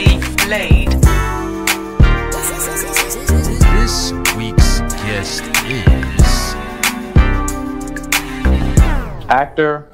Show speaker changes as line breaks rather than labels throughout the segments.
Maliek Blade.
This week's guest is
actor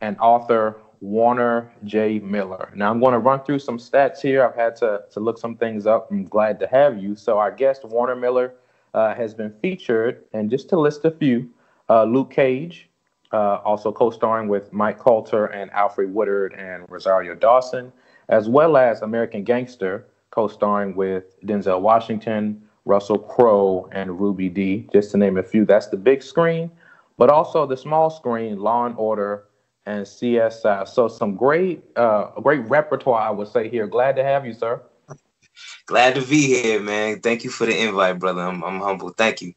and author Warner J. Miller. Now I'm going to run through some stats here. I've had to look some things up. I'm glad to have you. So our guest Warner Miller has been featured, and just to list a few, Luke Cage, also co-starring with Mike Coulter and Alfred Woodard and Rosario Dawson, as well as American Gangster, co-starring with Denzel Washington, Russell Crowe, and Ruby Dee, just to name a few. That's the big screen, but also the small screen, Law and Order and CSI. So some great repertoire, I would say here. Glad to have you, sir.
Glad to be here, man. Thank you for the invite, brother. I'm humble. Thank you.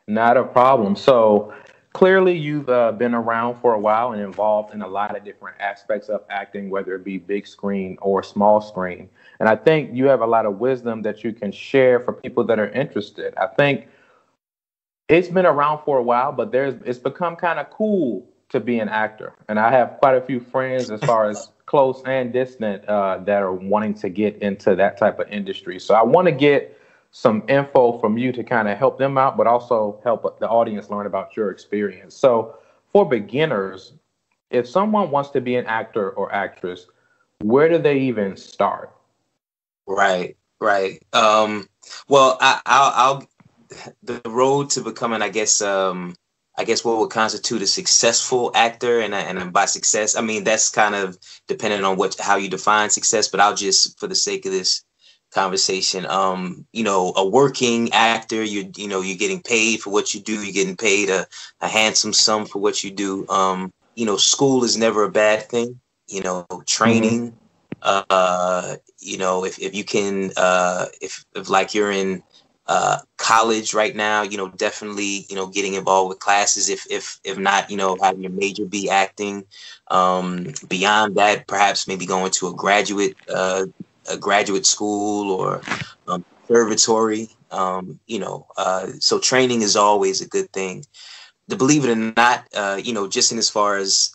Not a problem. So clearly you've been around for a while and involved in a lot of different aspects of acting, whether it be big screen or small screen. And I think you have a lot of wisdom that you can share for people that are interested. I think it's been around for a while, but it's become kind of cool to be an actor. And I have quite a few friends, as far as close and distant, that are wanting to get into that type of industry. So I want to get some info from you to kind of help them out, but also help the audience learn about your experience. So for beginners, if someone wants to be an actor or actress, where do they even start?
Right. Well, I'll the road to becoming, I guess what would constitute a successful actor, and by success, I mean that's kind of dependent on how you define success. But I'll just, for the sake of this conversation, a working actor, you're getting paid for what you do. You're getting paid a handsome sum for what you do. School is never a bad thing. Training. If you can, if like you're in college right now, definitely, getting involved with classes, if not, having your major be acting. Beyond that, perhaps maybe going to a graduate school or conservatory. So training is always a good thing. To believe it or not, just in as far as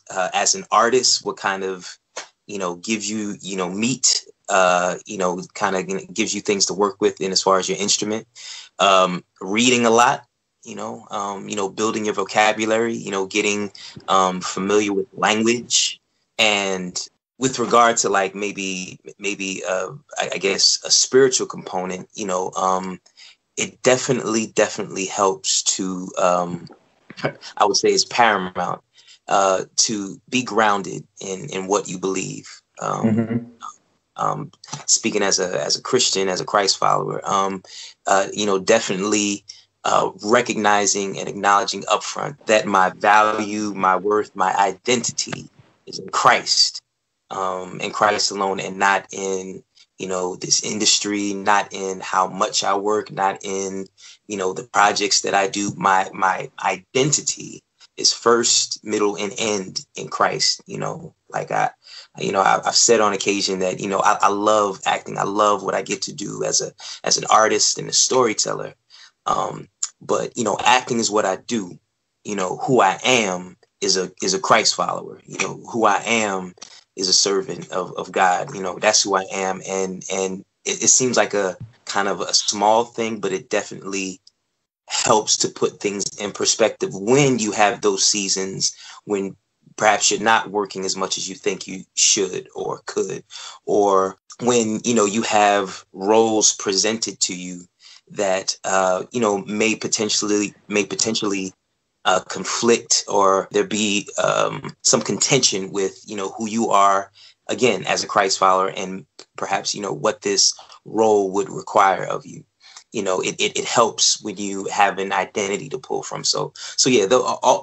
an artist, what kind of gives you meat, kind of gives you things to work with in as far as your instrument. Reading a lot, building your vocabulary, getting familiar with language. And with regard to like maybe I guess a spiritual component, it definitely helps to I would say is paramount to be grounded in what you believe. Speaking as a Christian, as a Christ follower, definitely recognizing and acknowledging upfront that my value, my worth, my identity is in Christ, and Christ alone, and not in this industry, not in how much I work, not in the projects that I do. My identity is first, middle, and end in Christ. I've said on occasion that I love acting. I love what I get to do as an artist and a storyteller. But acting is what I do. Who I am is a Christ follower. Who I am is a servant of God. That's who I am. And it seems like a kind of a small thing, but it definitely helps to put things in perspective when you have those seasons when perhaps you're not working as much as you think you should or could, or when you have roles presented to you that may potentially conflict, or there be some contention with who you are, again, as a Christ follower, and perhaps what this role would require of you. It helps when you have an identity to pull from. So yeah,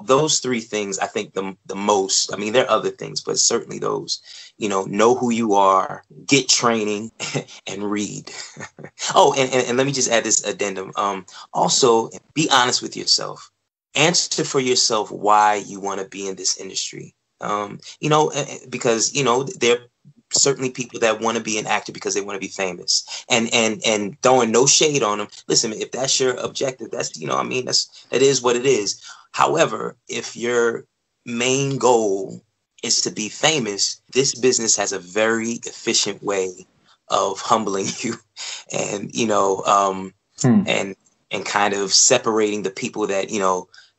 those three things, I think the most. I mean, there are other things, but certainly those. Know who you are, get training, and read. Oh, and let me just add this addendum. Also, be honest with yourself. Answer for yourself why you want to be in this industry. Because there certainly people that want to be an actor because they want to be famous, and throwing no shade on them. Listen, if that's your objective, that's, that is what it is. However, if your main goal is to be famous, this business has a very efficient way of humbling you, and and kind of separating the people that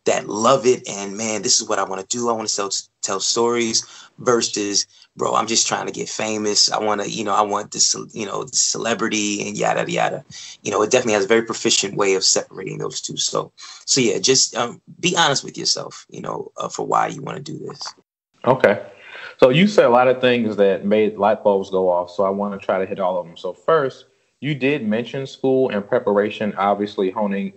that love it, and man, this is what I want to do. I want to tell stories, versus, bro, I'm just trying to get famous. I want to, I want this, this celebrity and yada yada. It definitely has a very proficient way of separating those two. So yeah, just be honest with yourself, for why you want to do this.
Okay. So you said a lot of things that made light bulbs go off. So I want to try to hit all of them. So first, you did mention school and preparation, obviously honing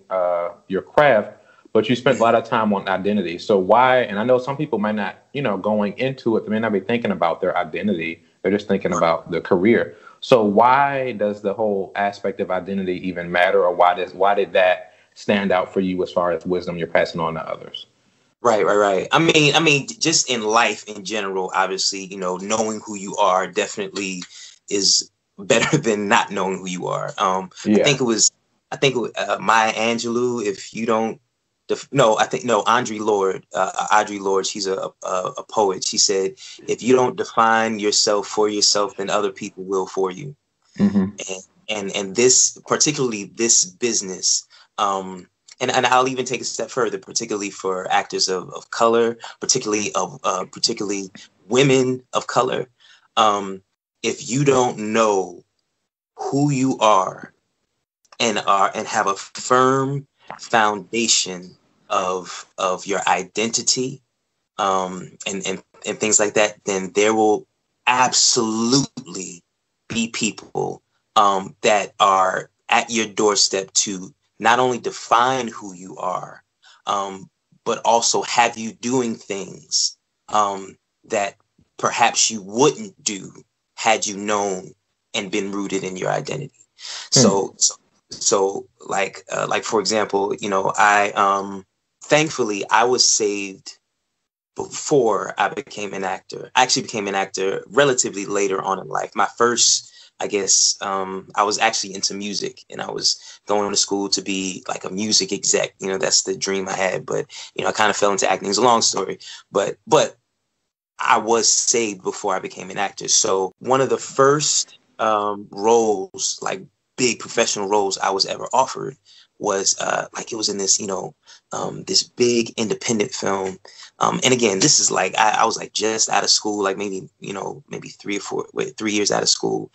your craft, but you spent a lot of time on identity. So why? And I know some people might not, going into it, they may not be thinking about their identity. They're just thinking about the career. So why does the whole aspect of identity even matter, or why did that stand out for you as far as wisdom you're passing on to others?
Right. I mean, just in life in general, obviously, knowing who you are definitely is better than not knowing who you are. I think it was Maya Angelou. If you don't, Audre Lorde. Audre Lorde. She's a poet. She said, "If you don't define yourself for yourself, then other people will for you." Mm-hmm. And this, particularly this business. And I'll even take a step further, particularly for actors of color, particularly women of color. If you don't know who you are and have a firm foundation of your identity, and things like that, then there will absolutely be people that are at your doorstep to not only define who you are, but also have you doing things that perhaps you wouldn't do had you known and been rooted in your identity. So like for example, I thankfully I was saved before I became an actor. I actually became an actor relatively later on in life. My first, I guess, I was actually into music, and I was going to school to be like a music exec. That's the dream I had. But, I kind of fell into acting. It's a long story. But I was saved before I became an actor. So one of the first roles, like big professional roles I was ever offered, was it was in this, this big independent film. And again, this is like, I was like just out of school, like maybe 3 years out of school.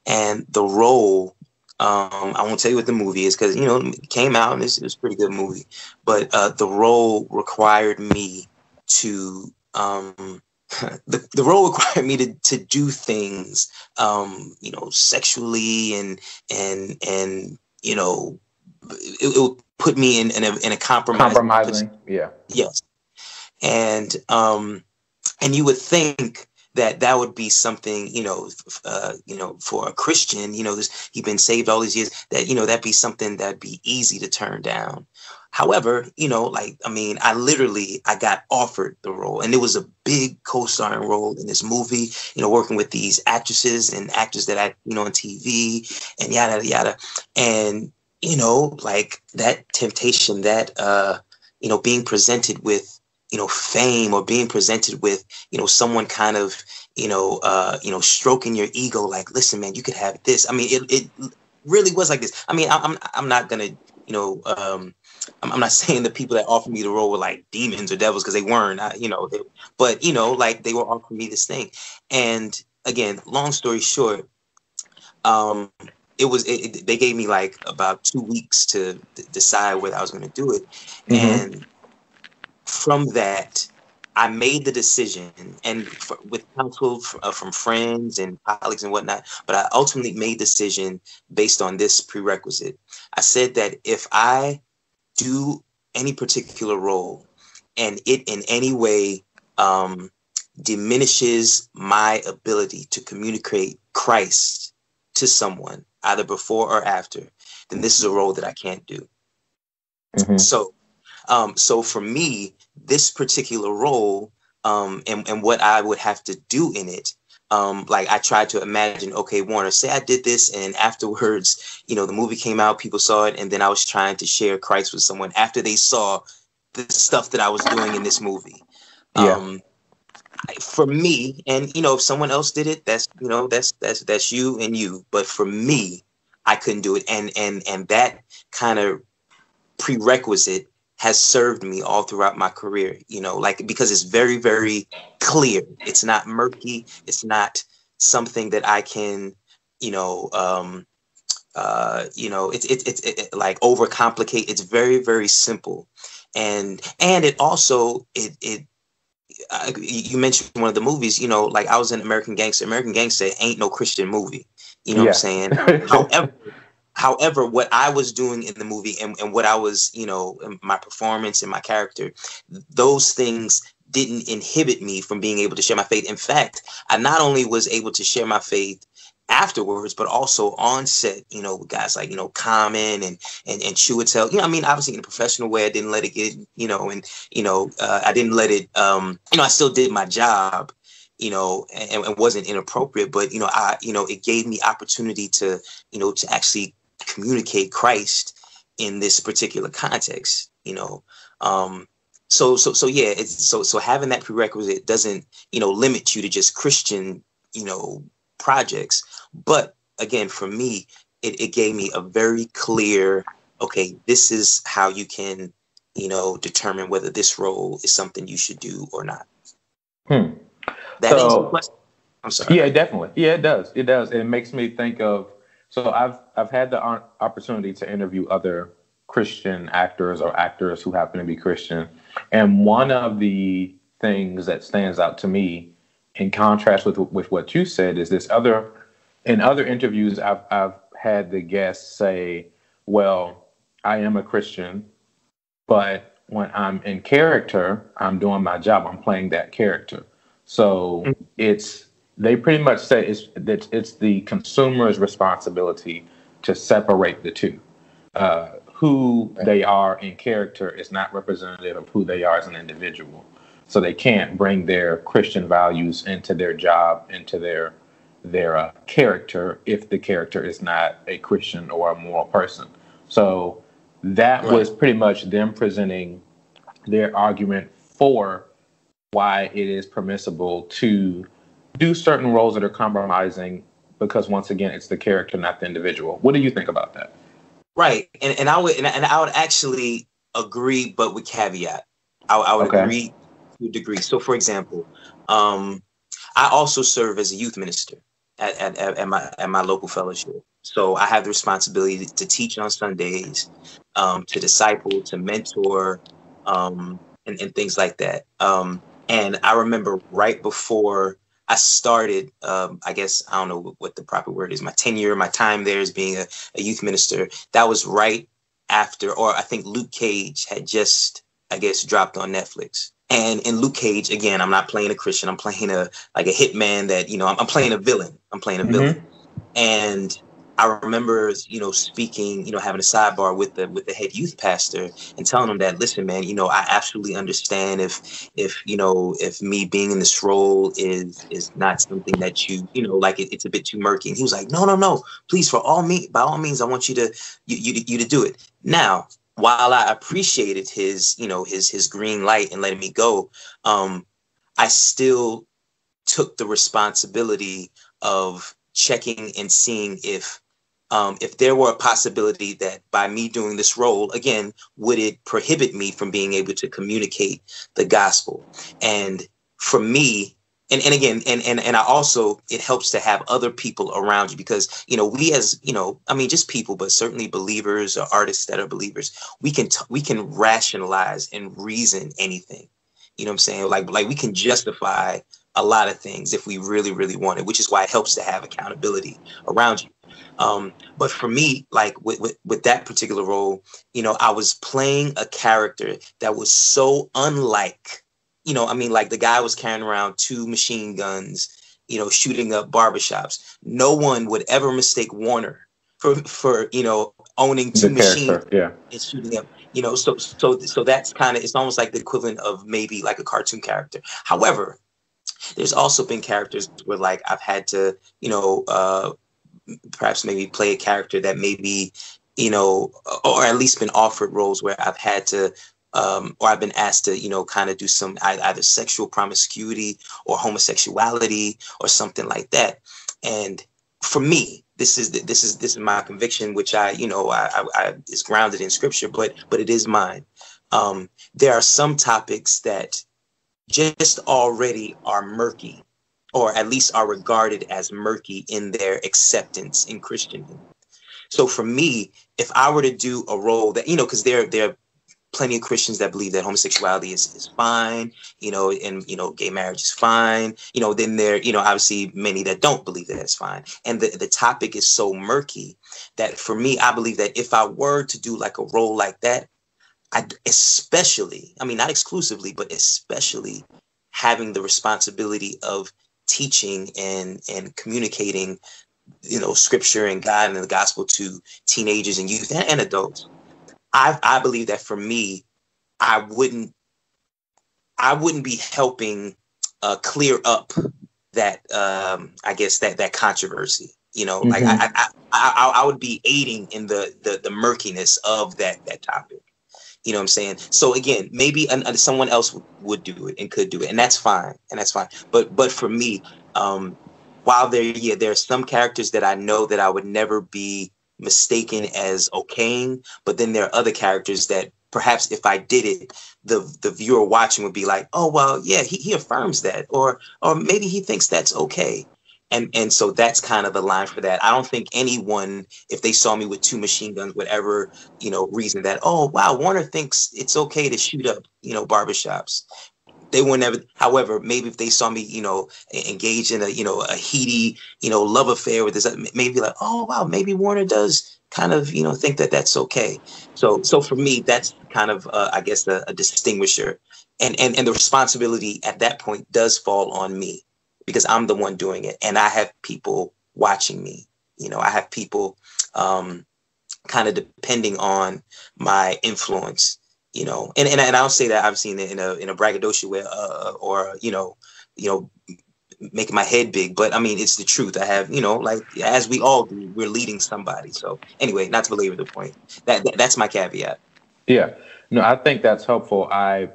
And the role, I won't tell you what the movie is, because, it came out and it was a pretty good movie. But the role required me to, the role required me to do things, sexually and it would put me in a
compromising. Yeah.
Yes. And you would think that would be something, for a Christian, he's been saved all these years, that, that'd be something that'd be easy to turn down. However, I got offered the role, and it was a big co-starring role in this movie, working with these actresses and actors that I, on TV and yada, yada. And, that temptation, that, being presented with, fame, or being presented with, someone kind of, stroking your ego, like, listen, man, you could have this. It really was like this. I'm not gonna, I'm not saying the people that offered me the role were like demons or devils, because they weren't, but they were offering me this thing. And again, long story short, they gave me like about 2 weeks to decide whether I was going to do it. Mm-hmm. And from that, I made the decision, and with counsel from friends and colleagues and whatnot, but I ultimately made the decision based on this prerequisite. I said that if I do any particular role and it in any way diminishes my ability to communicate Christ to someone, either before or after, then this is a role that I can't do. Mm-hmm. So for me, this particular role, and what I would have to do in it, I tried to imagine, okay, Warner, say I did this, and afterwards, the movie came out, people saw it, and then I was trying to share Christ with someone after they saw the stuff that I was doing in this movie. Yeah. for me, and if someone else did it, that's that's you and you. But for me, I couldn't do it, and that kind of prerequisite has served me all throughout my career. Like, because it's very, very clear. It's not murky. It's not something that I can, it's like overcomplicate. It's very, very simple, and it also you mentioned one of the movies, like I was in American Gangster. American Gangster ain't no Christian movie. You know what I'm saying? However, what I was doing in the movie and what I was, in my performance and my character, those things didn't inhibit me from being able to share my faith. In fact, I not only was able to share my faith afterwards, but also on set, with guys like, Common and Chiwetel. I mean, obviously in a professional way, I didn't let it get, I didn't let it, I still did my job, and wasn't inappropriate, but, it gave me opportunity to, to actually communicate Christ in this particular context, So yeah, so having that prerequisite doesn't, limit you to just Christian, projects. But again, for me, it gave me a very clear, okay, this is how you can, determine whether this role is something you should do or not. That answers the question. I'm sorry.
Yeah, definitely. Yeah, it does. It does. It makes me think of, so I've had the opportunity to interview other Christian actors or actors who happen to be Christian. And one of the things that stands out to me in contrast with what you said is in other interviews, I've had the guests say, well, I am a Christian, but when I'm in character, I'm doing my job. I'm playing that character. So they pretty much say it's the consumer's responsibility to separate the two. Who they are in character is not representative of who they are as an individual. So they can't bring their Christian values into their job, into their character, if the character is not a Christian or a moral person. So that was pretty much them presenting their argument for why it is permissible to do certain roles that are compromising, because once again, it's the character, not the individual. What do you think about that?
Right, and I would actually agree, but with caveat. I would agree to a degree. So, for example, I also serve as a youth minister at my local fellowship. So I have the responsibility to teach on Sundays, to disciple, to mentor, and things like that. And I remember right before I started, I guess, I don't know what the proper word is, my tenure, my time there as being a youth minister, that was right after, or I think Luke Cage had just, I guess, dropped on Netflix. And in Luke Cage, again, I'm not playing a Christian. I'm playing a hitman that, I'm playing a villain. I'm playing a villain. And I remember, speaking, having a sidebar with the head youth pastor and telling him that, listen, man, I absolutely understand if me being in this role is not something that it's a bit too murky. And he was like, no, please, by all means, I want you to do it. Now, while I appreciated his green light and letting me go, I still took the responsibility of checking and seeing if there were a possibility that by me doing this role, again, would it prohibit me from being able to communicate the gospel? And for me, and again, and I also, it helps to have other people around you, because, we as, just people, but certainly believers or artists that are believers, we can rationalize and reason anything. You know what I'm saying? Like we can justify a lot of things if we really, really want it, which is why it helps to have accountability around you. But for me, like with that particular role, I was playing a character that was so unlike, like the guy was carrying around 2 machine guns, shooting up barbershops. No one would ever mistake Warner for owning 2 machines and shooting up. So that's kind of, it's almost like the equivalent of maybe like a cartoon character. However, there's also been characters where like I've had to, perhaps maybe play a character that maybe, or at least been offered roles where I've had to or I've been asked to, kind of do some either sexual promiscuity or homosexuality or something like that. And for me, this is my conviction, which I is grounded in scripture, but it is mine. There are some topics that just already are murky, or at least are regarded as murky in their acceptance in Christendom. So for me, if I were to do a role that, because there are plenty of Christians that believe that homosexuality is fine, and, gay marriage is fine, then there, obviously many that don't believe that it's fine. And the topic is so murky that for me, I believe that if I were to do like a role like that, especially, I mean, not exclusively, but especially having the responsibility of teaching and communicating, scripture and God and the gospel to teenagers and youth and adults. I believe that for me, I wouldn't be helping clear up that I guess that controversy. Like I would be aiding in the murkiness of that topic. You know what I'm saying? So again, maybe someone else would do it and could do it, and that's fine. But for me, while there are some characters that I know that I would never be mistaken as okaying, but then there are other characters that perhaps if I did it, the viewer watching would be like, oh well, yeah, he affirms that, or maybe he thinks that's okay. And so that's kind of the line for that. I don't think anyone, if they saw me with 2 machine guns, would ever, reason that, oh, wow, Warner thinks it's okay to shoot up, barbershops. They would never. However, maybe if they saw me, engage in a heady, love affair with this, maybe like, oh, wow, maybe Warner does kind of, think that that's okay. So for me, that's kind of, I guess, a distinguisher. And the responsibility at that point does fall on me, because I'm the one doing it, and I have people watching me. I have people kind of depending on my influence. And I don't say that I've seen it in a braggadocio way, or making my head big, but I mean it's the truth. I have like as we all do, we're leading somebody. So anyway, not to belabor the point. That's my caveat.
Yeah, no, I think that's helpful. I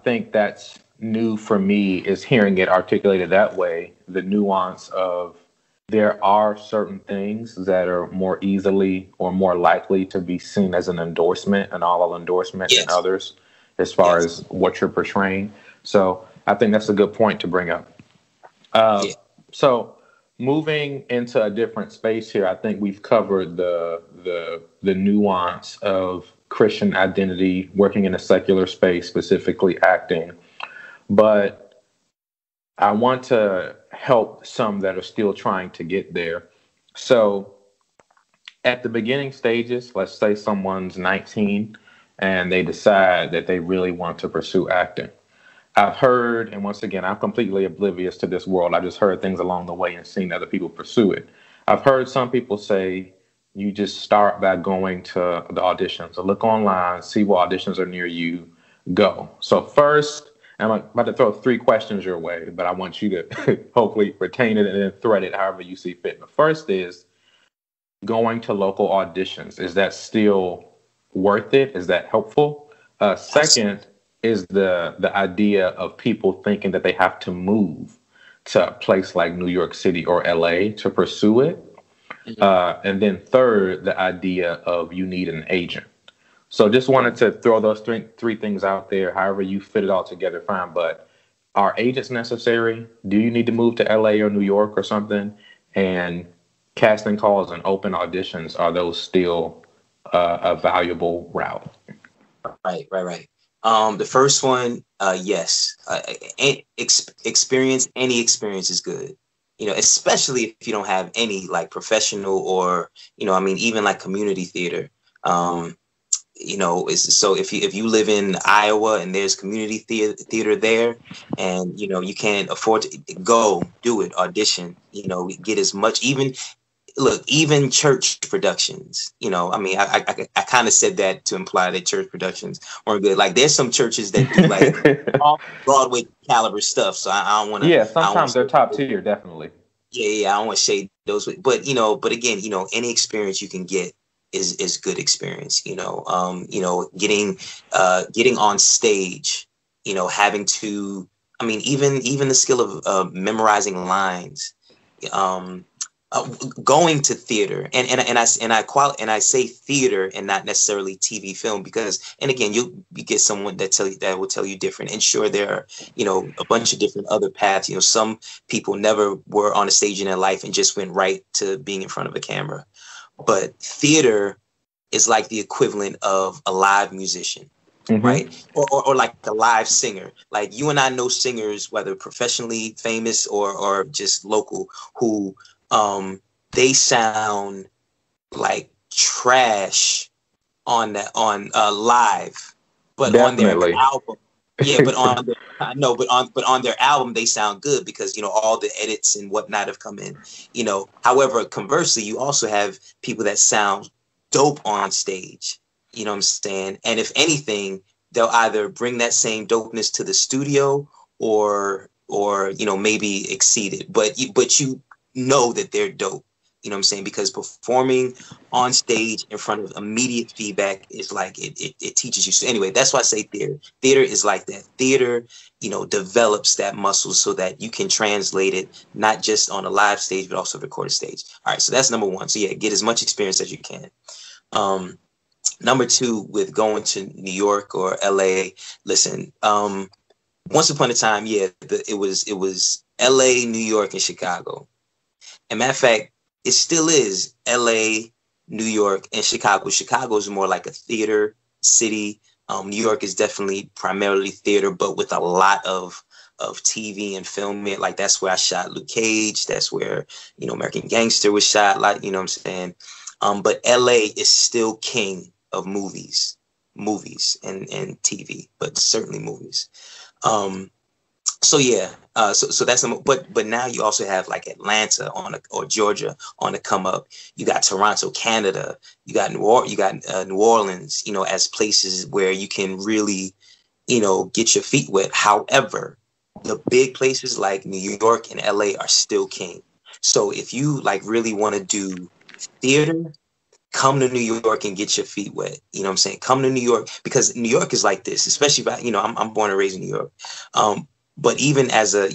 think that's new for me, is hearing it articulated that way, the nuance of there are certain things that are more easily or more likely to be seen as an endorsement, an all endorsement than others, as far as what you're portraying. So I think that's a good point to bring up. So moving into a different space here, I think we've covered the nuance of Christian identity, working in a secular space, specifically acting. But I want to help some that are still trying to get there. So at the beginning stages, let's say someone's 19 and they decide that they really want to pursue acting. I've heard, and once again, I'm completely oblivious to this world. I just heard things along the way and seen other people pursue it. I've heard some people say you just start by going to the auditions. So look online, see what auditions are near you, go. So first, I'm about to throw 3 questions your way, but I want you to hopefully retain it and then thread it however you see fit. The first is going to local auditions. Is that still worth it? Is that helpful? Second is the idea of people thinking that they have to move to a place like New York City or LA to pursue it. And then third, the idea of you need an agent. So just wanted to throw those three things out there. However you fit it all together, fine. But are agents necessary? Do you need to move to LA or New York or something? And casting calls and open auditions, are those still a valuable route?
Right. The first one, yes. Any experience is good. Especially if you don't have any like professional or, even like community theater. So if you live in Iowa and there's community theater there, and you can't afford to go do it, audition, get as much, even church productions, I kind of said that to imply that church productions weren't good. Like there's some churches that do like off Broadway caliber stuff. So I don't want to.
Yeah, sometimes they're top tier, definitely.
Yeah. I don't want to shade those, but again, any experience you can get is good experience. Getting on stage, having to, I mean, even the skill of memorizing lines, going to theater, and I say theater and not necessarily TV film, because, and again, you get someone that will tell you different. And sure, there are a bunch of different other paths. Some people never were on a stage in their life and just went right to being in front of a camera. But theater is like the equivalent of a live musician, right? Or like a live singer. Like, you and I know singers, whether professionally famous or just local, who they sound like trash on live, but
Definitely.
on their album, yeah, but on their album they sound good, because all the edits and whatnot have come in. However, conversely, you also have people that sound dope on stage. You know what I'm saying? And if anything, they'll either bring that same dopeness to the studio or maybe exceed it. But you know that they're dope. You know what I'm saying? Because performing on stage in front of immediate feedback is like, it teaches you. So anyway, that's why I say theater. Theater is like that. Theater, develops that muscle so that you can translate it, not just on a live stage, but also recorded stage. All right. So that's number one. So yeah, get as much experience as you can. Number two, with going to New York or LA, listen, once upon a time, yeah, it was LA, New York, and Chicago. And matter of fact, it still is LA, New York, and Chicago. Chicago is more like a theater city. New York is definitely primarily theater, but with a lot of TV and film. Like, that's where I shot Luke Cage. That's where, American Gangster was shot. Like, you know what I'm saying? But LA is still king of movies and TV, but certainly movies. So yeah, so that's but now you also have like Atlanta or Georgia on the come up. You got Toronto, Canada. You got New Orleans. As places where you can really, get your feet wet. However, the big places like New York and LA are still king. So if you like really want to do theater, come to New York and get your feet wet. You know what I'm saying? Come to New York, because New York is like this, especially by, I'm born and raised in New York. But even as a,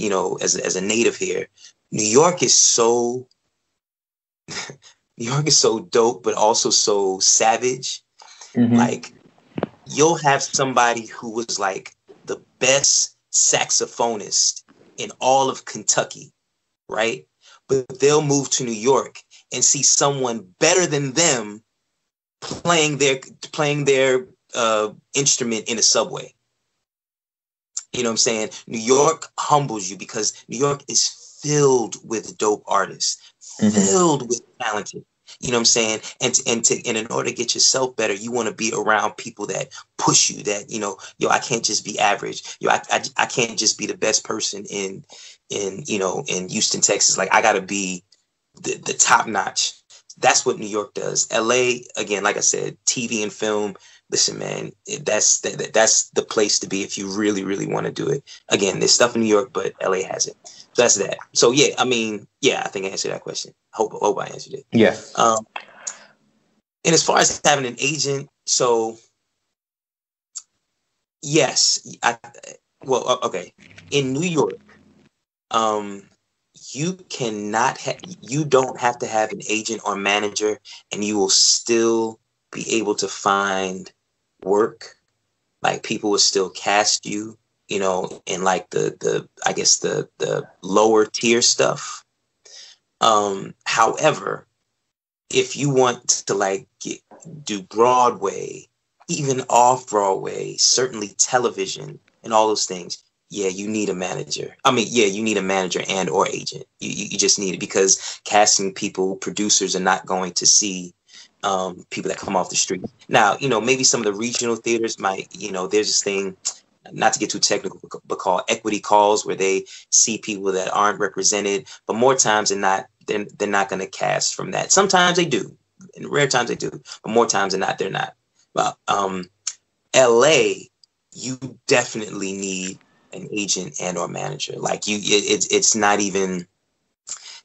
as a native here, New York is so dope, but also so savage. Like, you'll have somebody who was like the best saxophonist in all of Kentucky, right? But they'll move to New York and see someone better than them playing their instrument in a subway. You know what I'm saying? New York humbles you, because New York is filled with dope artists, filled with talented. You know what I'm saying? And in order to get yourself better, you want to be around people that push you, that, I can't just be average. I can't just be the best person in Houston, Texas. Like, I got to be the top notch. That's what New York does. LA, again, like I said, TV and film. Listen, man, that's the place to be if you really, really want to do it. Again, there's stuff in New York, but LA has it. So that's that. So yeah, I mean, yeah, I think I answered that question. Hope I answered it.
Yeah.
And as far as having an agent, so yes, okay. In New York, you don't have to have an agent or manager, and you will still be able to find work. Like, people will still cast you, in like the I guess the lower tier stuff. However, if you want to like do Broadway, even off Broadway, certainly television and all those things, yeah, you need a manager. I mean, yeah, you need a manager and or agent. You just need it, because casting people, producers are not going to see people that come off the street. Now, maybe some of the regional theaters might, there's this thing, not to get too technical, but called equity calls, where they see people that aren't represented. But more times than not, they're not going to cast from that. Sometimes they do, and rare times they do, but more times than not, they're not. But LA, you definitely need an agent and or manager. Like, it's not even,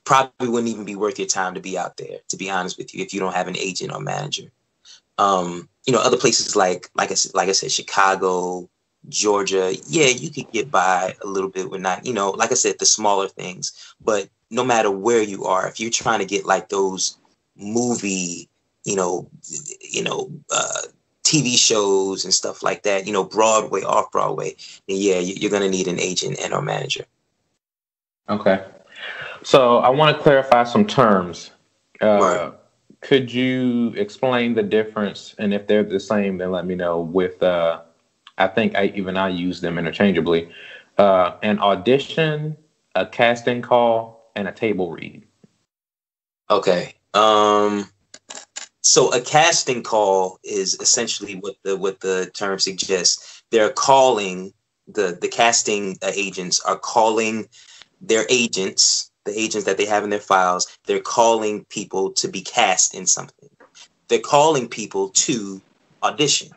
probably wouldn't even be worth your time to be out there, to be honest with you, if you don't have an agent or manager. Other places like I said, Chicago, Georgia, yeah, you could get by a little bit with not, like I said, the smaller things. But no matter where you are, if you're trying to get like those movie, TV shows and stuff like that, Broadway, off Broadway, then yeah, you're going to need an agent and or manager.
Okay. So I want to clarify some terms.
Right.
Could you explain the difference? And if they're the same, then let me know. With, I think I use them interchangeably. An audition, a casting call, and a table read.
Okay. So a casting call is essentially what the term suggests. They're calling the casting agents are calling their agents, the agents that they have in their files. They're calling people to be cast in something. They're calling people to audition.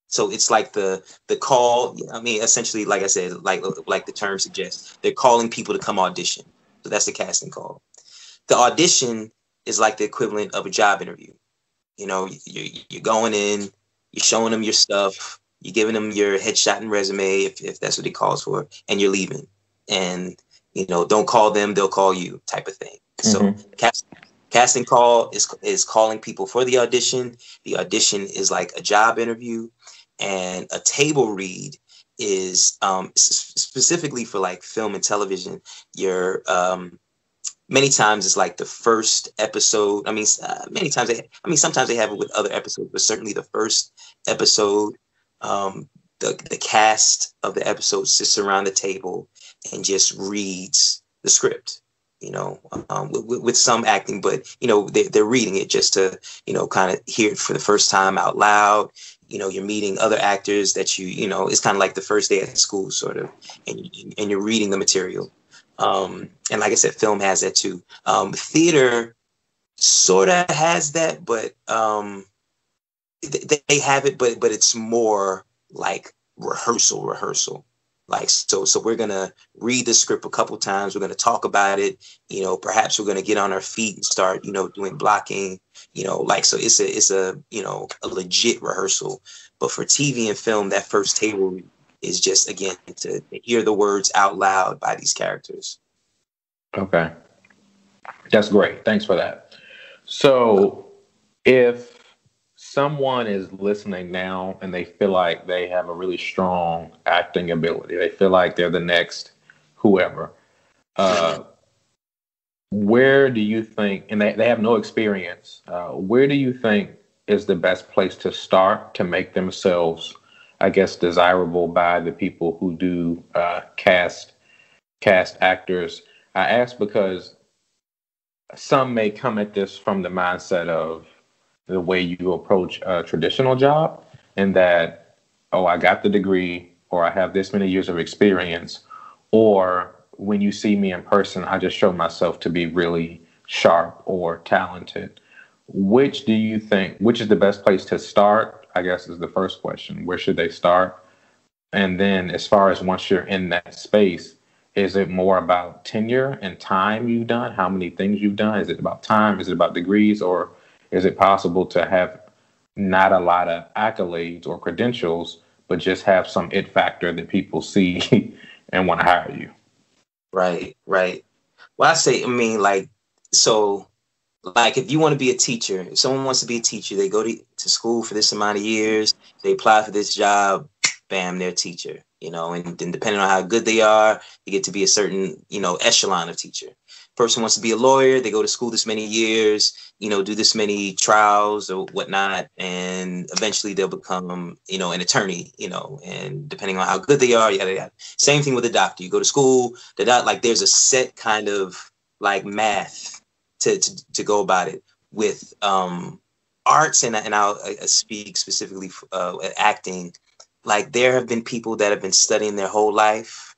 So it's like the call. I mean, essentially, like I said, like the term suggests, they're calling people to come audition. So that's the casting call. The audition is like the equivalent of a job interview. You're going in, you're showing them your stuff, you're giving them your headshot and resume, if that's what it calls for, and you're leaving. And, don't call them, they'll call you type of thing. Mm-hmm. So casting call is calling people for the audition. The audition is like a job interview. And a table read is specifically for like film and television. You're many times it's like the first episode. I mean, sometimes they have it with other episodes, but certainly the first episode, the cast of the episode sits around the table and just reads the script, with some acting, but, they're reading it just to, kind of hear it for the first time out loud. You're meeting other actors that it's kind of like the first day at school sort of, and you're reading the material. And like I said, film has that too. Theater sort of has that, but they have it, but it's more like rehearsal. Like, so we're going to read the script a couple times. We're going to talk about it. Perhaps we're going to get on our feet and start, doing blocking, so it's a legit rehearsal. But for TV and film, that first table is just, again, to hear the words out loud by these characters.
Okay. That's great. Thanks for that. So if someone is listening now and they feel like they have a really strong acting ability, they feel like they're the next whoever, where do you think, and they have no experience, where do you think is the best place to start to make themselves, I guess, desirable by the people who do cast actors? I ask because some may come at this from the mindset of the way you approach a traditional job, and that, I got the degree, or I have this many years of experience, or when you see me in person, I just show myself to be really sharp or talented. Which do you think, which is the best place to start, I guess, is the first question. Where should they start? And then as far as once you're in that space, is it more about tenure and time you've done? How many things you've done? Is it about time? Is it about degrees? Or is it possible to have not a lot of accolades or credentials, but just have some it factor that people see and want to hire you?
Right. Well, if you want to be a teacher, if someone wants to be a teacher, they go to school for this amount of years, they apply for this job, bam, they're a teacher, and then depending on how good they are, you get to be a certain, echelon of teacher. Person wants to be a lawyer, they go to school this many years, do this many trials or whatnot, and eventually they'll become, an attorney, and depending on how good they are, yada, yada. Same thing with a doctor. You go to school, there's a set kind of like math to go about it. With arts, and I'll speak specifically acting, like there have been people that have been studying their whole life,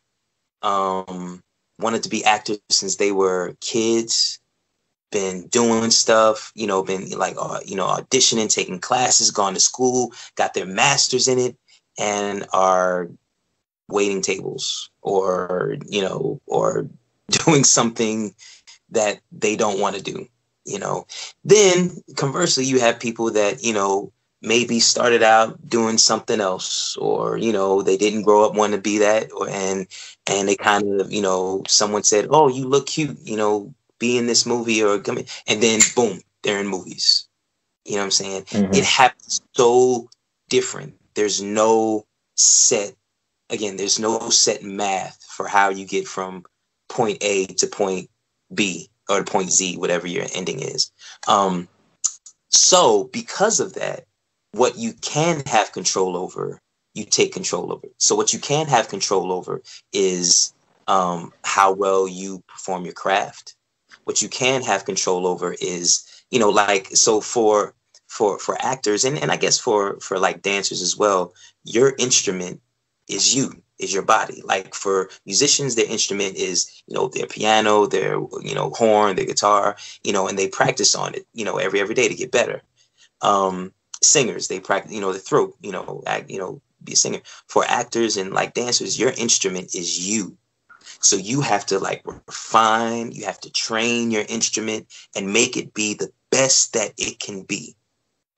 wanted to be actors since they were kids, been doing stuff, been like, auditioning, taking classes, gone to school, got their masters in it, and are waiting tables or doing something that they don't want to do, Then conversely, you have people that, maybe started out doing something else, or, you know, they didn't grow up wanting to be that, or, and they kind of, you know, someone said, oh, you look cute, you know, be in this movie or come in, and then boom, they're in movies. You know what I'm saying? It happens so different. There's no set, again, there's no set math for how you get from point A to point B or to point Z, whatever your ending is. So because of that, what you can have control over, you take control over. So what you can have control over is how well you perform your craft. What you can have control over is, you know, like, so for actors, and I guess for like dancers as well, your instrument is your body. Like for musicians, their instrument is, you know, their piano, their, you know, horn, their guitar, you know, and they practice on it, you know, every day to get better. Singers, they practice, you know, the throat, you know, be a singer. For actors and like dancers, your instrument is you. So you have to like refine, you have to train your instrument and make it be the best that it can be.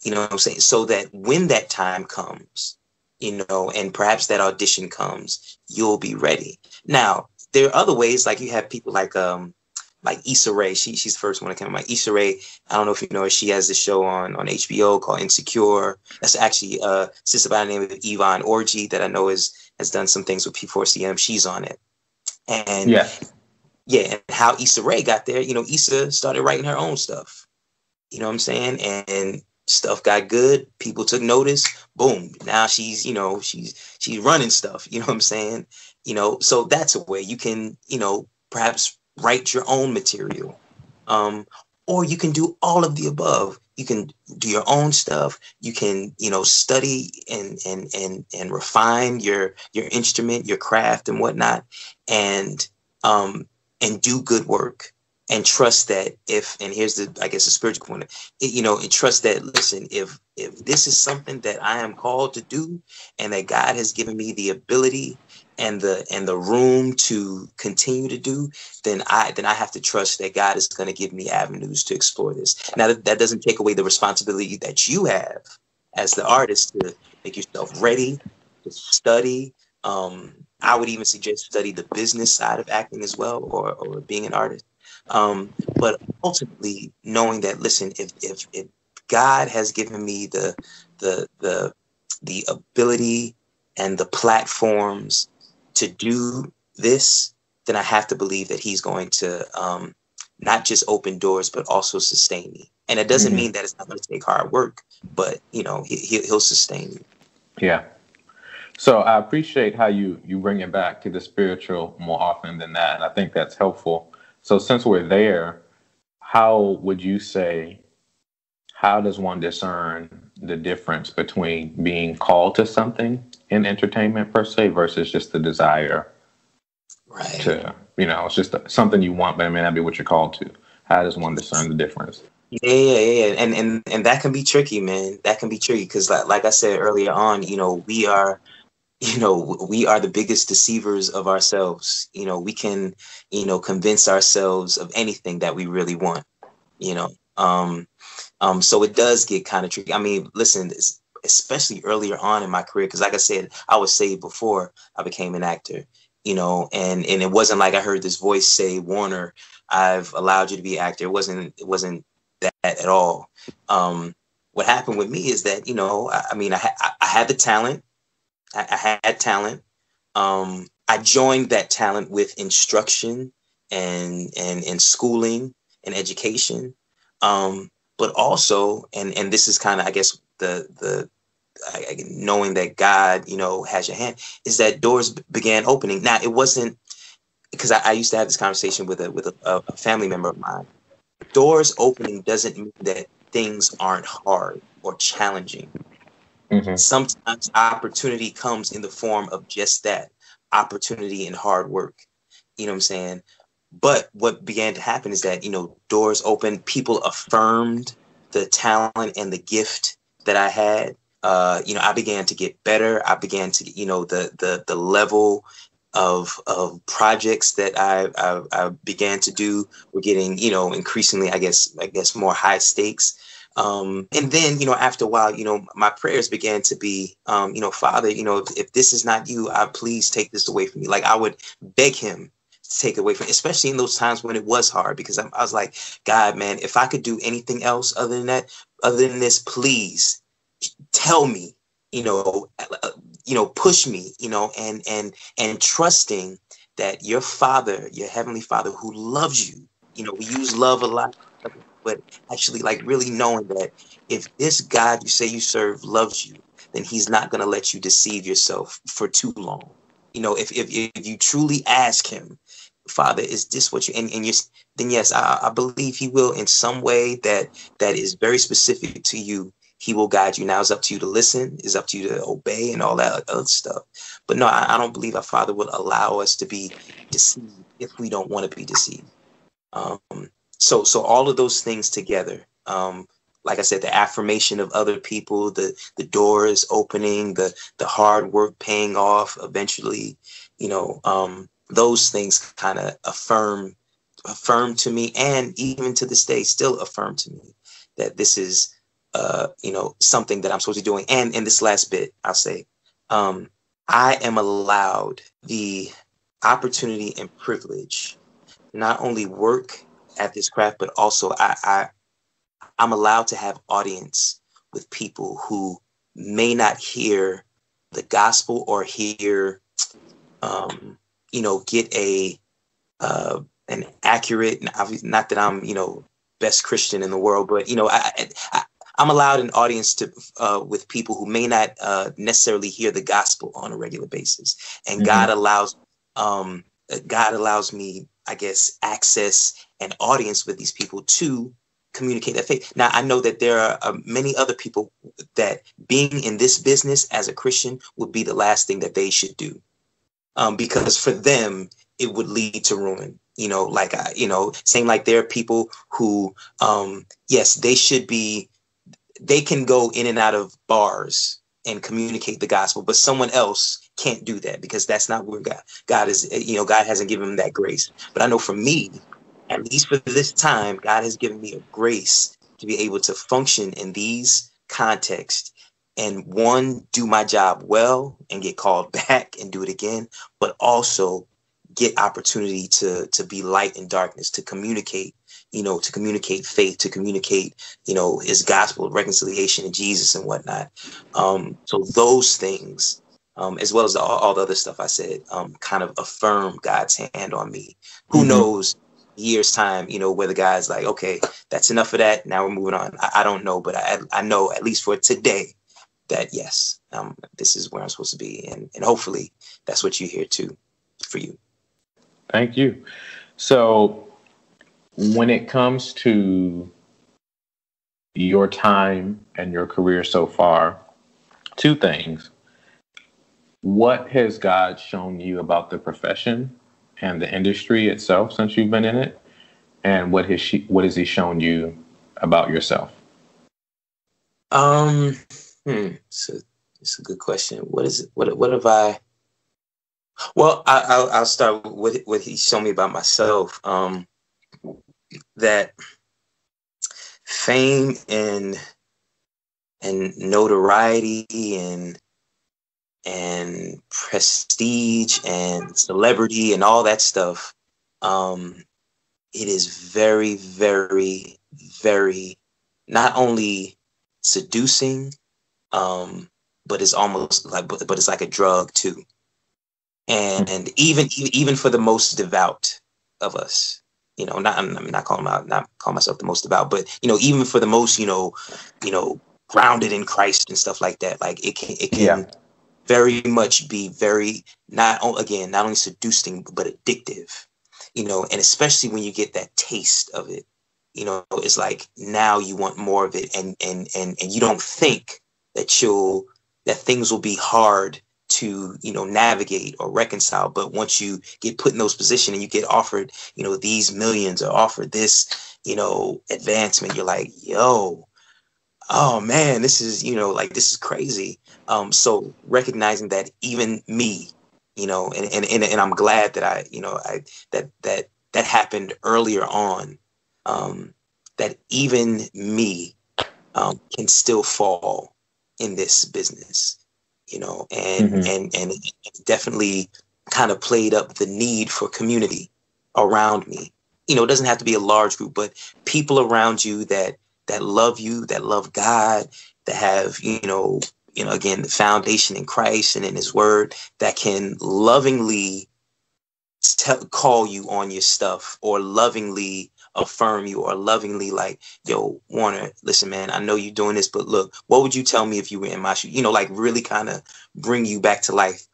You know what I'm saying? So that when that time comes, you know, and perhaps that audition comes, you'll be ready. Now, there are other ways, like you have people like Issa Rae. She's the first one that came to mind. Issa Rae, I don't know if you know her, she has this show on HBO called Insecure. That's actually a sister by the name of Yvonne Orji that I know has done some things with P4CM. She's on it. And yeah, and how Issa Rae got there, you know, Issa started writing her own stuff. You know what I'm saying? And stuff got good. People took notice. Boom. Now she's, you know, she's running stuff. You know what I'm saying? You know, so that's a way you can, you know, perhaps write your own material. Or you can do all of the above. You can do your own stuff. You can, you know, study and refine your instrument, your craft and whatnot, and do good work. And trust that and here's the spiritual component, you know, and trust that, listen, if this is something that I am called to do and that God has given me the ability and the room to continue to do, then I have to trust that God is going to give me avenues to explore this. Now, that doesn't take away the responsibility that you have as the artist to make yourself ready, to study. I would even suggest study the business side of acting as well, or being an artist. But ultimately knowing that, listen, if God has given me the ability and the platforms to do this, then I have to believe that he's going to not just open doors, but also sustain me. And it doesn't mean that it's not going to take hard work, but, you know, he'll sustain me. Yeah.
So I appreciate how you bring it back to the spiritual more often than that. And I think that's helpful. So since we're there, how would you say, how does one discern the difference between being called to something in entertainment per se versus just the desire to, you know, it's just something you want, but it may not be what you're called to. How does one discern the difference?
Yeah. And that can be tricky, man. That can be tricky because like I said earlier on, you know, we are the biggest deceivers of ourselves. You know, we can, you know, convince ourselves of anything that we really want, you know. So it does get kind of tricky. I mean, listen, especially earlier on in my career, because like I said, I was saved before I became an actor, you know, and it wasn't like I heard this voice say, Warner, I've allowed you to be an actor. It wasn't that at all. What happened with me is that, you know, I had the talent. I had talent. I joined that talent with instruction and schooling and education. But also, and this is kind of, I guess, the knowing that God, you know, has your hand, is that doors began opening. Now, it wasn't because I used to have this conversation with a family member of mine. Doors opening doesn't mean that things aren't hard or challenging. Sometimes opportunity comes in the form of just that, opportunity and hard work. You know what I'm saying? But what began to happen is that, you know, doors opened, people affirmed the talent and the gift that I had. You know, I began to get better. I began to, you know, the level of projects that I began to do were getting, increasingly, I guess more high stakes. And then, after a while, my prayers began to be, Father, if this is not you, please take this away from me. Like I would beg him to take it away from me, especially in those times when it was hard, because I was like, God, man, if I could do anything else other than that, other than this, please tell me, push me, and trusting that your Father, your Heavenly Father who loves you, we use love a lot, but actually like really knowing that if this God you say you serve loves you, then he's not going to let you deceive yourself for too long. If you truly ask him, Father, is this what you, and you, then yes, I believe he will in some way that is very specific to you. He will guide you. Now it's up to you to listen. It's up to you to obey and all that other stuff. But no, I don't believe our Father would allow us to be deceived if we don't want to be deceived. So all of those things together, like I said, the affirmation of other people, the doors opening, the hard work paying off eventually, those things kind of affirm to me, and even to this day still affirm to me that this is something that I'm supposed to be doing. And in this last bit, I'll say, I am allowed the opportunity and privilege not only work at this craft, but also I'm allowed to have audience with people who may not hear the gospel or hear, get an accurate, not that I'm, best Christian in the world, but, I'm allowed an audience to with people who may not necessarily hear the gospel on a regular basis. And mm-hmm. God allows me, I guess, access and audience with these people to communicate that faith. Now, I know that there are many other people that being in this business as a Christian would be the last thing that they should do, because for them, it would lead to ruin. Same like there are people who, yes, they can go in and out of bars and communicate the gospel, but someone else can't do that because that's not where God is. God hasn't given them that grace. But I know for me, at least for this time, God has given me a grace to be able to function in these contexts and do my job well and get called back and do it again, but also get opportunity to be light in darkness, to communicate, to communicate faith, to communicate, his gospel, reconciliation in Jesus and whatnot. So those things, as well as all the other stuff I said, kind of affirm God's hand on me. Who mm-hmm. knows years time, where the guy's like, okay, that's enough of that. Now we're moving on. I don't know, but I know at least for today that yes, this is where I'm supposed to be. And hopefully that's what you hear too for you.
Thank you. So when it comes to your time and your career so far, two things. What has God shown you about the profession and the industry itself since you've been in it? And what has he shown you about yourself?
It's a good question. What is it? What have I? Well, I'll start with what he showed me about myself. That fame and notoriety and prestige and celebrity and all that stuff, it is very, very, very not only seducing, but it's almost like, but it's like a drug too. And even for the most devout of us, I'm not calling myself the most devout, but even for the most, grounded in Christ and stuff like that, like it can very much be very not only seducing but addictive, and especially when you get that taste of it, it's like now you want more of it, and you don't think that things will be hard to navigate or reconcile. But once you get put in those positions and you get offered these millions or offered this advancement, you're like, yo, oh man, this is this is crazy. So recognizing that even me, you know, and I'm glad that that happened earlier on, that even me can still fall in this business, you know, and it definitely kind of played up the need for community around me. You know, it doesn't have to be a large group, but people around you that love you, that love God, that have, again, the foundation in Christ and in his word, that can lovingly call you on your stuff, or lovingly affirm you, or lovingly like, yo, Warner, listen, man, I know you're doing this, but look, what would you tell me if you were in my shoes? You know, like really kind of bring you back to life.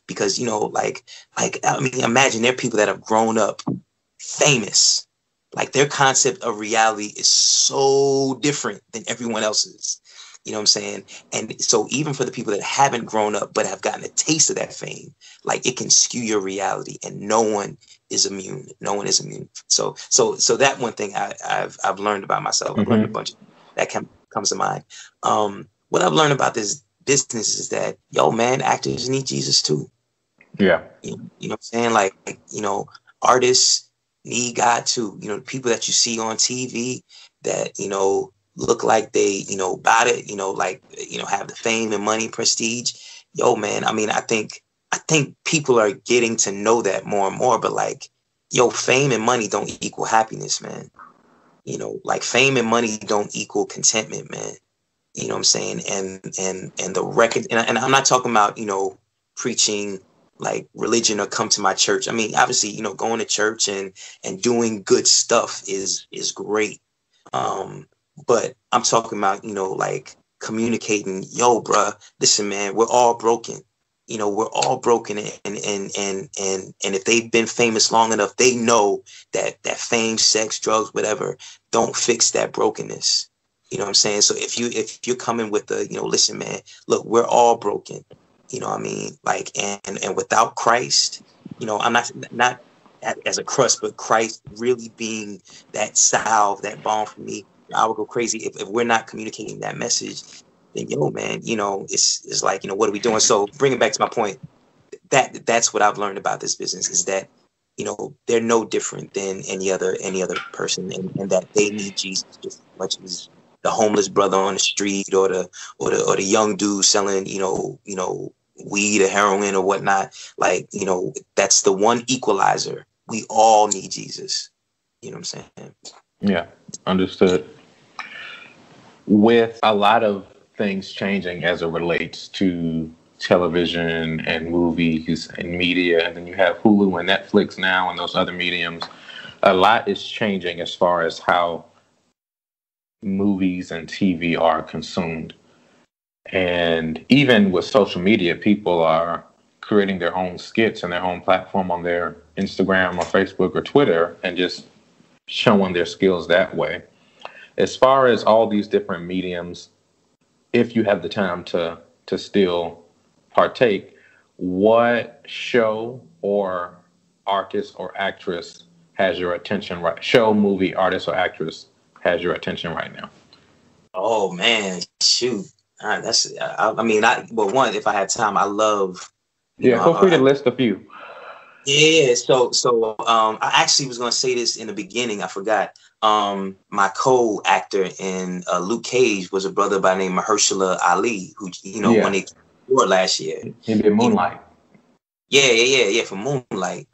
Because, you know, like, I mean, imagine there are people that have grown up famous. Like their concept of reality is so different than everyone else's. You know what I'm saying? And so even for the people that haven't grown up but have gotten a taste of that fame, like it can skew your reality, and no one is immune. No one is immune. So that one thing I've learned about myself. I've learned a bunch of, that comes to mind. What I've learned about this business is that, yo, man, actors need Jesus too.
Yeah.
You know what I'm saying? Like, you know, artists need God too. You know, the people that you see on TV that, you know, look like they, you know, about it, you know, like, you know, have the fame and money, prestige. Yo, man, I mean, I think people are getting to know that more and more, but like, yo, fame and money don't equal happiness, man. You know, like fame and money don't equal contentment, man. You know what I'm saying? And the record, and I'm not talking about, you know, preaching like religion or come to my church. I mean, obviously, you know, going to church and doing good stuff is great. But I'm talking about, you know, like communicating, yo, bruh, listen, man, we're all broken. You know, we're all broken. And if they've been famous long enough, they know that fame, sex, drugs, whatever, don't fix that brokenness. You know what I'm saying? So if you're coming with the, you know, listen, man, look, we're all broken. You know what I mean? Like, and without Christ, you know, I'm not as a crust, but Christ really being that salve, that balm for me, I would go crazy if we're not communicating that message. Then, yo, man, you know, it's like, you know, what are we doing? So bringing back to my point, that's what I've learned about this business, is that, you know, they're no different than any other person, and that they need Jesus just as much as the homeless brother on the street, or the young dude selling, you know, weed or heroin or whatnot. Like, you know, that's the one equalizer. We all need Jesus. You know what I'm saying? Yeah.
Understood. With a lot of things changing as it relates to television and movies and media, and then you have Hulu and Netflix now and those other mediums, a lot is changing as far as how movies and TV are consumed. And even with social media, people are creating their own skits and their own platform on their Instagram or Facebook or Twitter, and just showing their skills that way. As far as all these different mediums, if you have the time to still partake, what show or artist or actress has your attention right? Show, movie, artist, or actress has your attention right now?
Oh man, shoot! I mean, one, if I had time, I love.
Feel free to list a few.
Yeah, so I actually was gonna say this in the beginning. I forgot. My co-actor in Luke Cage was a brother by the name of Mahershala Ali, who, you know, won the award last year.
He did Moonlight.
Yeah, for Moonlight.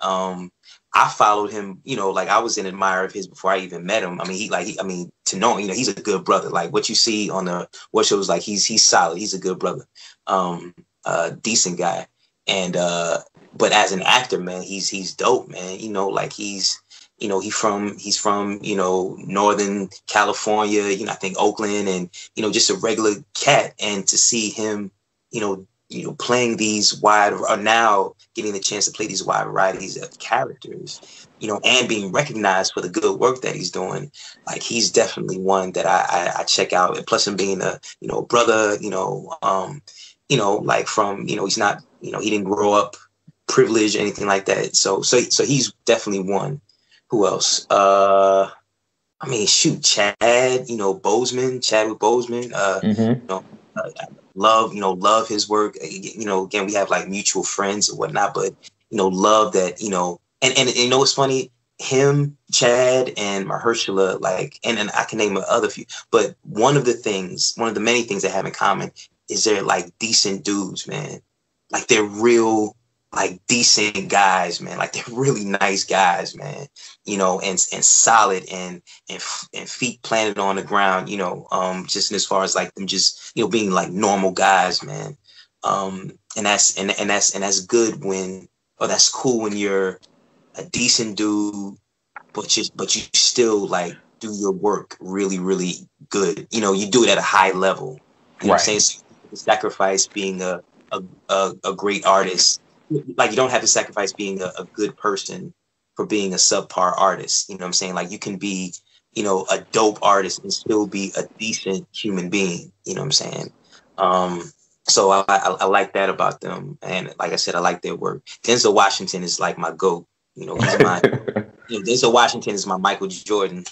I followed him, you know, like I was an admirer of his before I even met him. I mean, to know him, you know, he's a good brother. Like what you see on the what shows, like he's solid. He's a good brother, decent guy. And but as an actor, man, he's dope, man. You know, like he's from, you know, Northern California, you know, I think Oakland, and, you know, just a regular cat. And to see him, you know, playing these now getting the chance to play these wide varieties of characters, you know, and being recognized for the good work that he's doing, like he's definitely one that I check out. And plus him being a, you know, brother, you know, like from, you know, he's not, you know, he didn't grow up privileged or anything like that. So he's definitely one. Who else? I mean, shoot, Chadwick Boseman. You know, love his work. Again, we have like mutual friends or whatnot, but love that, and you know what's funny? Him, Chad, and Mahershala, like, and I can name other few, but one of the many things they have in common is they're like decent dudes, man. Like they're real, like decent guys, man. Like they're really nice guys, man. And solid and feet planted on the ground. Just as far as like them, just being like normal guys, man. And that's good that's cool when you're a decent dude, but you still like do your work really, really good. You do it at a high level. You know what I'm saying? So you sacrifice being a great artist. Like you don't have to sacrifice being a good person for being a subpar artist. You know what I'm saying? Like you can be, a dope artist and still be a decent human being. You know what I'm saying? So I like that about them. And like I said, I like their work. Denzel Washington is like my GOAT. He's my Denzel Washington is my Michael Jordan.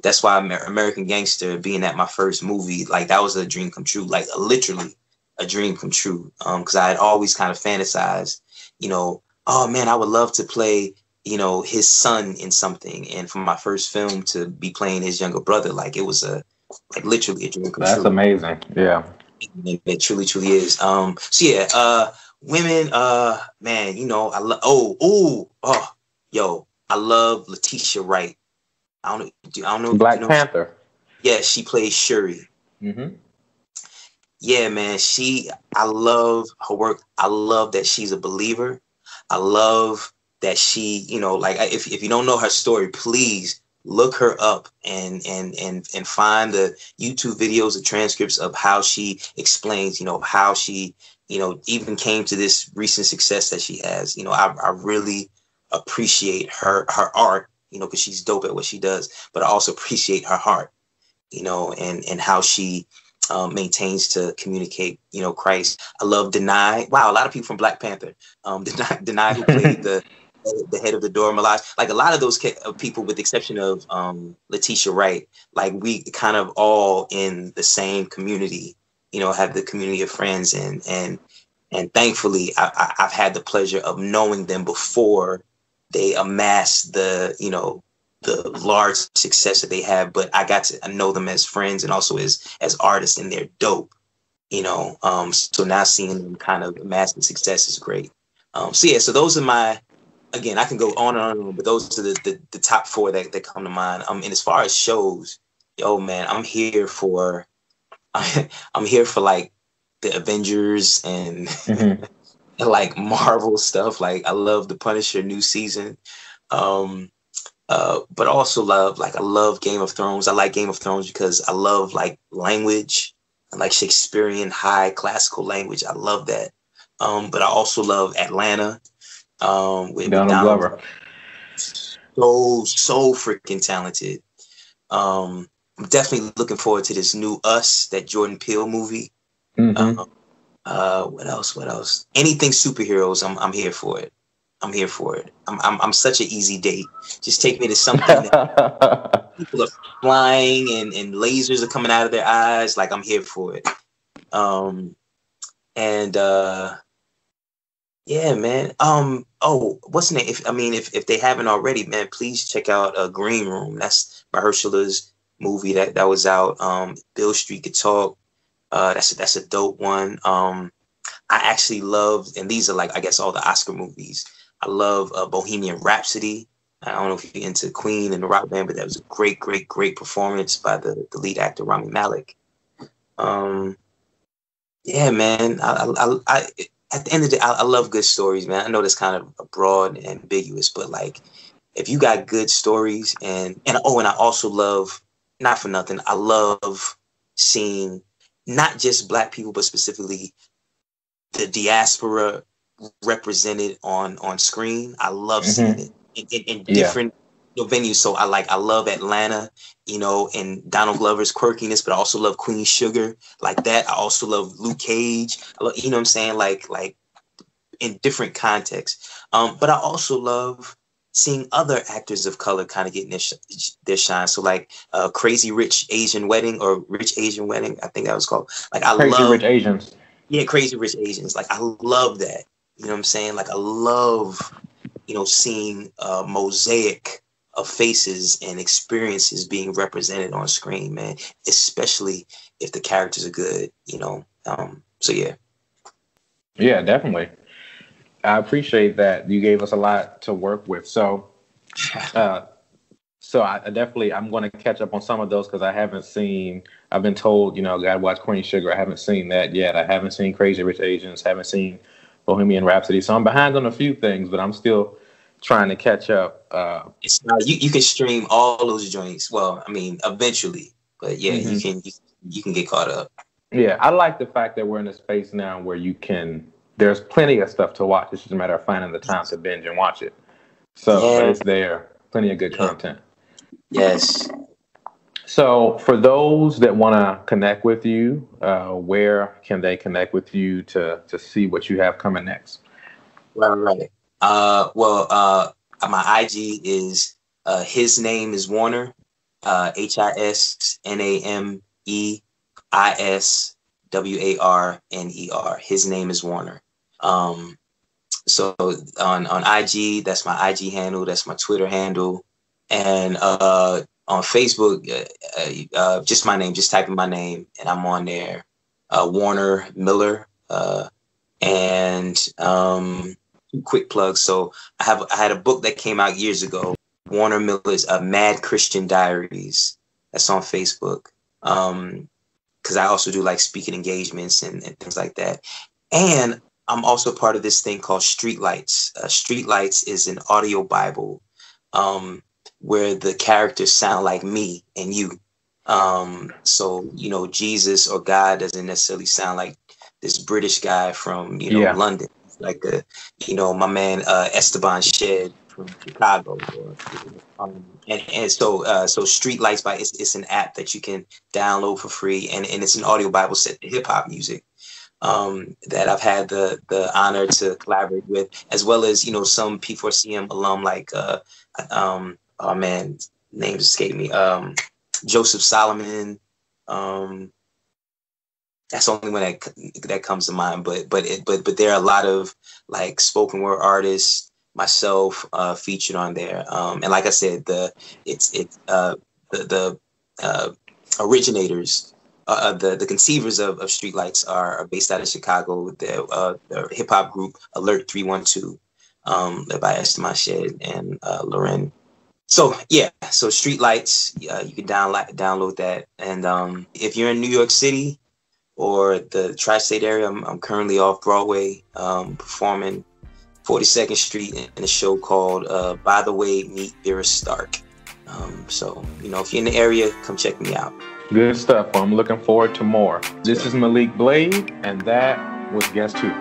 That's why American Gangster being at my first movie, like that was a dream come true. Like literally a dream come true. Because I had always kind of fantasized, oh man, I would love to play, his son in something. And for my first film to be playing his younger brother, like it was literally a dream come true.
That's amazing. Yeah.
It truly, truly is. So yeah, women, man, I love. I love Letitia Wright. I don't know.
Black Panther.
Yeah, she plays Shuri.
Mm-hmm.
Yeah, man. I love her work. I love that she's a believer. I love that she, if you don't know her story, please look her up and find the YouTube videos and transcripts of how she explains, how she, even came to this recent success that she has. I really appreciate her art, because she's dope at what she does, but I also appreciate her heart, and how she maintains to communicate, Christ. I love Denai. Wow, a lot of people from Black Panther. Denai who played the head of the Dora Milaje. Like a lot of those people, with the exception of Letitia Wright, like we kind of all in the same community, have the community of friends, and thankfully I've had the pleasure of knowing them before they amass the large success that they have, but I got to know them as friends and also as artists, and they're dope, so now seeing them kind of amass the success is great. So those are again, I can go on and on, but those are the top four that come to mind. And as far as shows, man, I'm here for like the Avengers and
Mm-hmm.
and like Marvel stuff. Like I love the Punisher new season. But also I love Game of Thrones. I like Game of Thrones because I love like language, like Shakespearean high classical language. I love that. But I also love Atlanta. With
Donald Glover.
So freaking talented. I'm definitely looking forward to this new Us, that Jordan Peele movie.
Mm-hmm.
What else? Anything superheroes, I'm here for it. I'm such an easy date. Just take me to something that people are flying and lasers are coming out of their eyes. Like I'm here for it. Yeah, man. What's the name? If they haven't already, man, please check out Green Room. That's Mahershala's movie that was out. Bill Street Could Talk. That's a dope one. I actually love, and these are like, I guess, all the Oscar movies. I love Bohemian Rhapsody. I don't know if you're into Queen and the rock band, but that was a great performance by the lead actor, Rami Malek. Yeah, man. I at the end of the day, I love good stories, man. I know that's kind of broad and ambiguous, but like, if you got good stories, and I also love, not for nothing, I love seeing not just Black people, but specifically the diaspora represented on screen. I love seeing it in different venues. So I love Atlanta, and Donald Glover's quirkiness, but I also love Queen Sugar like that. I also love Luke Cage. You know what I'm saying? Like in different contexts. But I also love seeing other actors of color kind of getting their shine. So like Crazy Rich Asian Wedding, or Rich Asian Wedding, I think that was called. Like I
Crazy
love
Rich Asians.
Yeah, Crazy Rich Asians. Like I love that. You know what I'm saying? Like I love, seeing a mosaic of faces and experiences being represented on screen, man. Especially if the characters are good, So yeah.
Yeah, definitely. I appreciate that you gave us a lot to work with. So, I definitely, I'm going to catch up on some of those because I haven't seen. I've been told, gotta watch Queen Sugar. I haven't seen that yet. I haven't seen Crazy Rich Asians. Haven't seen Bohemian Rhapsody. So I'm behind on a few things, but I'm still trying to catch up.
It's not, you can stream all those joints. Well, I mean, eventually, but yeah, you can get caught up.
Yeah, I like the fact that we're in a space now where there's plenty of stuff to watch. It's just a matter of finding the time to binge and watch it. So it's there. Plenty of good content.
Yes.
So for those that want to connect with you, where can they connect with you to see what you have coming next?
Right. My IG is his name is Warner, HISNAMEISWARNER. His name is Warner. So on IG, that's my IG handle, that's my Twitter handle, and on Facebook, just my name, just type in my name, and I'm on there, Warner Miller, and quick plug. So I had a book that came out years ago, Warner Miller's Mad Christian Diaries. That's on Facebook. Because I also do like speaking engagements and things like that. And I'm also part of this thing called Streetlights. Streetlights is an audio Bible where the characters sound like me and you. So, Jesus or God doesn't necessarily sound like this British guy from, London. Like, my man Esteban Shed from Chicago. So Streetlights it's an app that you can download for free, and it's an audio Bible set to hip hop music that I've had the honor to collaborate with, as well as some P4CM alum like oh man, names escape me, Joseph Solomon. That's the only one that comes to mind, but there are a lot of like spoken word artists, myself featured on there, and like I said, the originators, the conceivers of Streetlights are based out of Chicago. The hip hop group Alert 312, led by Esteban Shed and Loren. So Streetlights, you can download that, and if you're in New York City or the tri-state area, I'm currently off Broadway performing 42nd Street in a show called By the Way, Meet Vera Stark. So, if you're in the area, come check me out.
Good stuff. I'm looking forward to more. This is Maliek Blade, and that was Guest 2.